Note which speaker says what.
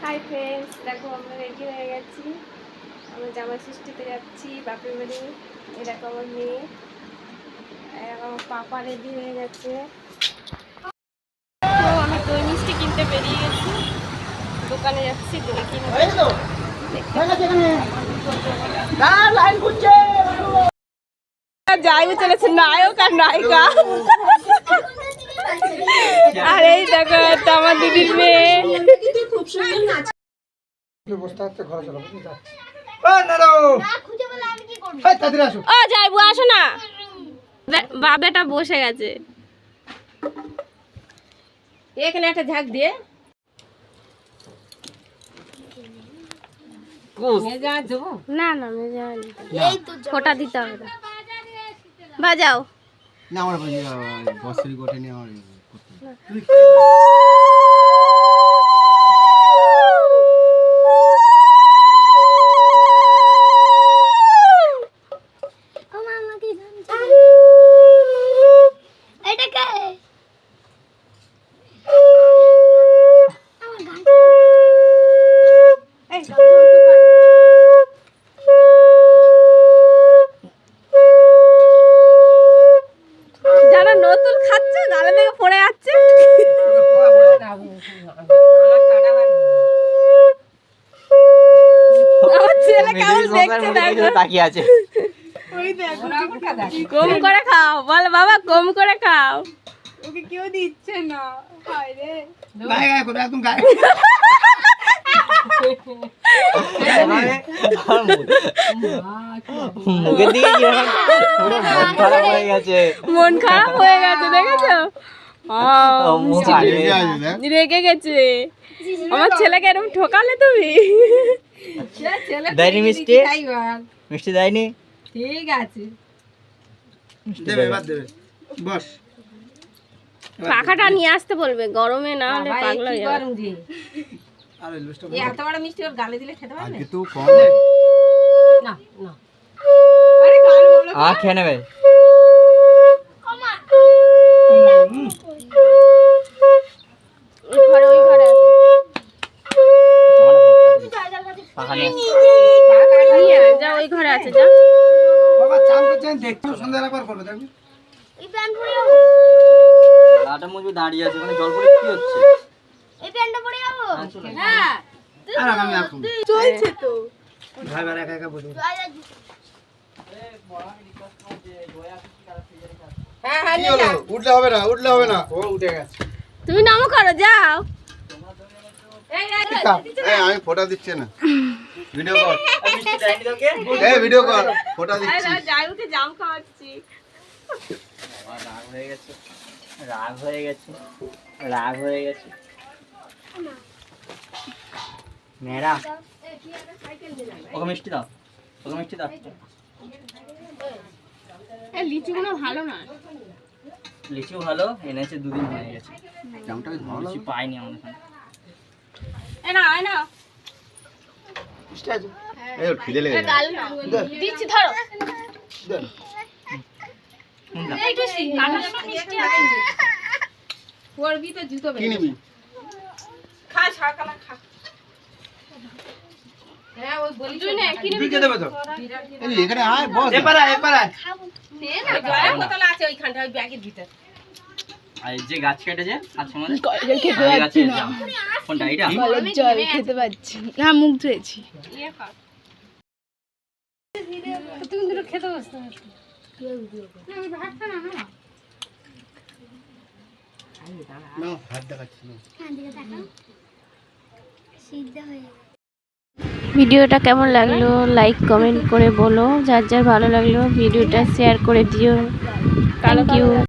Speaker 1: Hi friends, দেখো আমরা ready হয়ে গেছি। আমরা জামাই ষষ্ঠীতে যাচ্ছি বাপের বাড়ি। এই দেখো আমার মেয়ে, আমার পাপা রেডি হয়ে গেছে। আমি দই মিষ্টি কিনতে বেরিয়ে গেছি, দোকানে যাচ্ছি দই কিনতে। যাইবো চলেছে নায়ক আর নায়িকা। আর এই দেখো আমার দিদির মেয়ে। ও যাইবো, আসো না। বাবাটা বসে গেছে এখানে, একটা ঝাঁক দিয়ে না না ফোটা দিতে হবে না। বাজাও
Speaker 2: না আমার বছরই গোটে নিয়ে আমার
Speaker 1: যারা নতুন খাচ্ছে গালে থেকে পড়ে যাচ্ছে। আমার ছেলে কেমন দেখছে দেখো,
Speaker 2: তাকিয়ে আছে।
Speaker 1: কম করে খাও, বল বাবা কম করে খাও। ওকে কেউ দিচ্ছে না, হায় রে।
Speaker 2: গায়ে গায়ে করে একদম গায়ে। মুখের দিকে পুরো মন খারাপ হয়ে গেছে।
Speaker 1: মন খারাপ হয়ে গেছে দেখেছো? রেগে গেছে। আমার ছেলেকে এরকম ঠকালে তুমি?
Speaker 2: দেয়নি মিষ্টি? মিষ্টি দেয়নি?
Speaker 1: ঠিক আছে,
Speaker 2: দেবে বাদ দেবে। বস
Speaker 1: পাখাটা নিয়ে আসতে বলবে, গরমে না হলে পাগলা হয়ে যাবে।
Speaker 2: আরে লুস্টা
Speaker 1: এত বড় মিষ্টি ওর গালে দিলে খেতে পারবে
Speaker 2: আজকে তো কম
Speaker 1: না? না আরে গাল বলো,
Speaker 2: খেয়ে নেবে।
Speaker 1: ওই ঘরে
Speaker 2: পাখা নিয়ে
Speaker 1: নিয়ে যা, ওই ঘরে আছে যা।
Speaker 2: বাবা চান করছেন, দেখছো সন্ধ্যা একবার করবে দেখবি।
Speaker 3: এই প্যান্ট পরে যাবো,
Speaker 2: লাটা মুজু দাঁড়িয়ে আছে, মানে জল পড়ে কি হচ্ছে?
Speaker 3: এই প্যান্টটা পরে যাবো। হ্যাঁ
Speaker 2: আর আমি এখন
Speaker 1: চলছে তো।
Speaker 2: ভাই ভাই একা একা বসে।
Speaker 1: হ্যাঁ হ্যাঁ
Speaker 2: কি হলো? উঠলে হবে না, উঠলে হবে না। ও উঠে গেছে।
Speaker 1: তুমি নামো করো, যাও।
Speaker 2: এই আমি ফটো দিচ্ছি না, ভিডিও কর। এই ভিডিও কর, ফটো দিচ্ছি।
Speaker 1: যাই উঠে জাম খাওয়াচ্ছি।
Speaker 2: রাগ হয়ে গেছে, রাগ হয়ে গেছে, রাগ হয়ে গেছে। মেরা ওকে মিষ্টি দাও, ওকে মিষ্টি দাও।
Speaker 1: এই লিচুগুলো ভালো না।
Speaker 2: লিচু ভালো এনেছে, দুদিন হয়ে গেছে। জামটা বেশ ভালো, লিচু পাইনি আমাদের এখানে।
Speaker 1: এ না এ না
Speaker 2: মিষ্টি আছে। এই ওর খিদে লেগে গেছে।
Speaker 1: দিচ্ছি, ধরো।
Speaker 2: দেন।
Speaker 1: এই টুসি কাঁঠালটা মিষ্টি আছে। পড়বি তো জুতো বের।
Speaker 2: কি নিবি?
Speaker 1: খা সকালে খা। হ্যাঁ ওই বলি তুই না কি নিবি?
Speaker 2: তুই দেবে তো। এই এখানে আয় বস। এপারে আয়, এপারে আয়।
Speaker 1: নে না, জলের বোতল আছে ওইখানটা, ওই ব্যাগের ভিতর।
Speaker 2: আর এই যে গাছ কেটেছে আজ আমাদের খেতে পাচ্ছি না। কোনটা এটা?
Speaker 1: জল খেতে পাচ্ছি না, মুখ ধুয়েছি। তুমি দুটো খেতে বসতে না, আমি ভাতটা না না।
Speaker 2: না হাত দেখাচ্ছি না।
Speaker 3: সিদ্ধ হয়ে
Speaker 1: ভিডিওটা কেমন লাগলো লাইক কমেন্ট করে বলো, যার যার ভালো লাগলো ভিডিওটা শেয়ার করে দিও। Thank you.